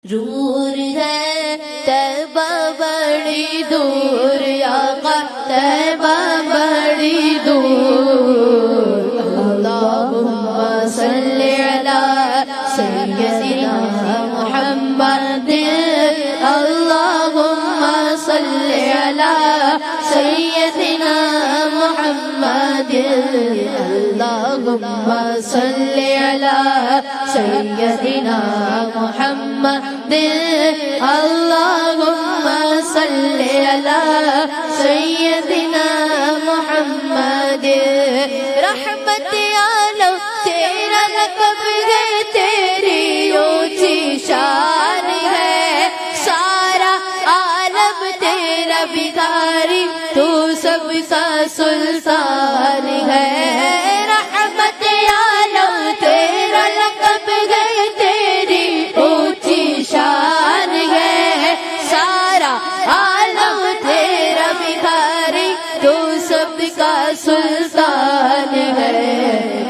دور ہے طیبہ بڑی دور، آقا طیبہ بڑی دور۔ اللہم صلی علی سیدنا محمد، اللہم صلی علی سیدنا محمد، اللہم صلی علی سیدنا محمد، اللہم صلی علی سیدنا محمد۔ رحمت عالم تیرا لقب ہے، تیری اونچی شان ہے، سارا عالم تیرا بھکاری، تو سب کا سلطان ہے۔ رحمت عالم تیرا لقب ہے، تیری اونچی شان ہے، سارا عالم تیرا بھکاری، تو سب کا سلطان ہے۔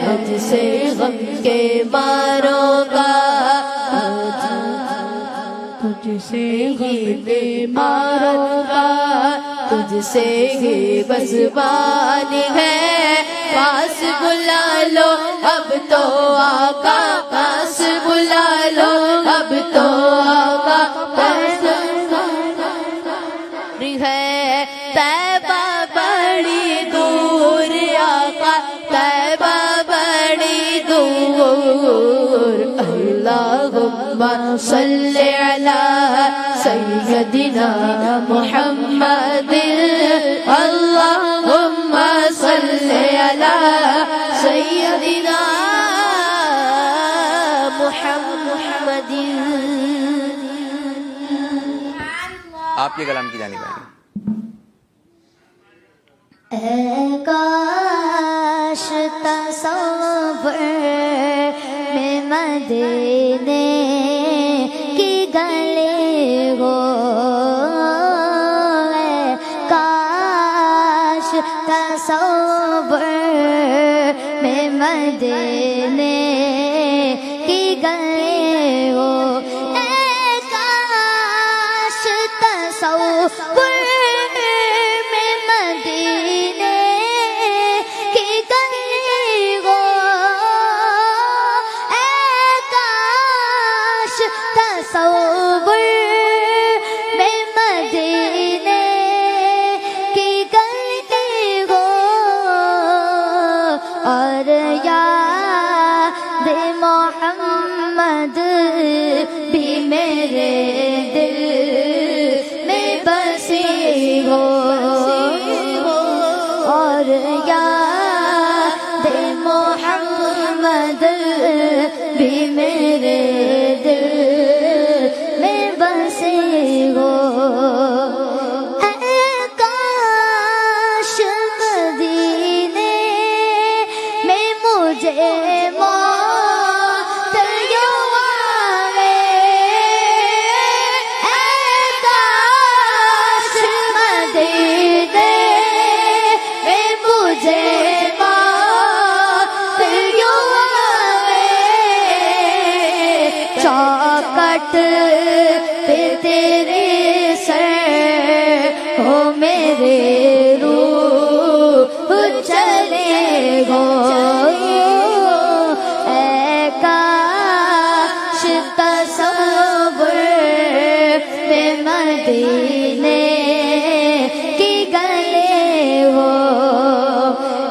مجھ سے غم کے ماروں کا، تجھ سے غم کے ماروں کا، تجھ سے ہی بزبان ہے۔ پاس بلا لو اب تو آقا، پاس بلا لو اب تو آقا، پاس ہے۔ طیبہ بڑی دور، آقا طیبہ بڑی دور۔ اللہم صلی علی سیدنا محمد، اللہم صلی علی سیدنا محمد۔ آپ کے کلام کی جانب آئیں گے۔ اے کاش تصور میں مدینے کی گلی ہو، اے کاش تصور میں مدینے کی گلی ہو، اے کاش تصور تصور میں مدینے کی گلی ہو، اور یاد محمد بھی میرے دل میں بسی ہو، اور یاد محمد بھی میرے دل میں بسی ہو۔ اے کاش مدینے میں مجھے موت یوں آوے، اے کاش مدینے میں مجھے موت یوں آوے، چوکٹ پہ تیرے سر ہو میرے روح چلے گو، اے کاش تصور میں مدینے کی گلی ہو،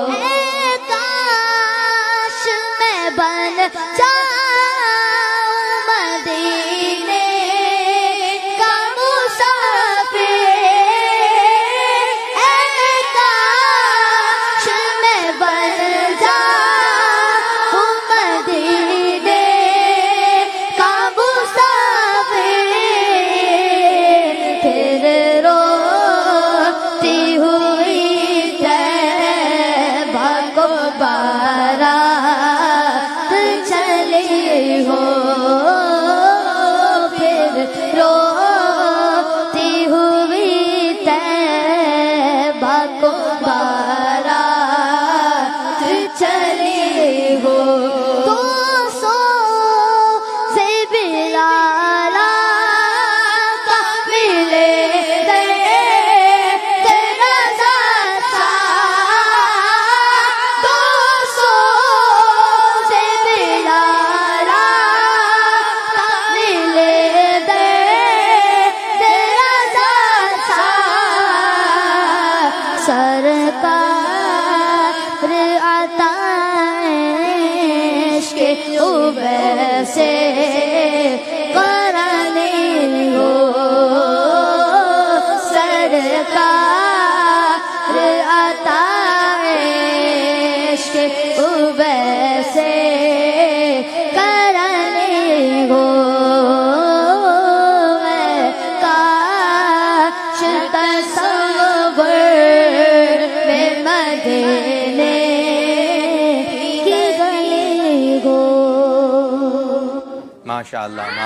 اے کاش میں بن جاؤں مدینے کا مسافر، اے کاش میں بن جاؤں مدینے کا مسافر، پھر ماشاء اللہ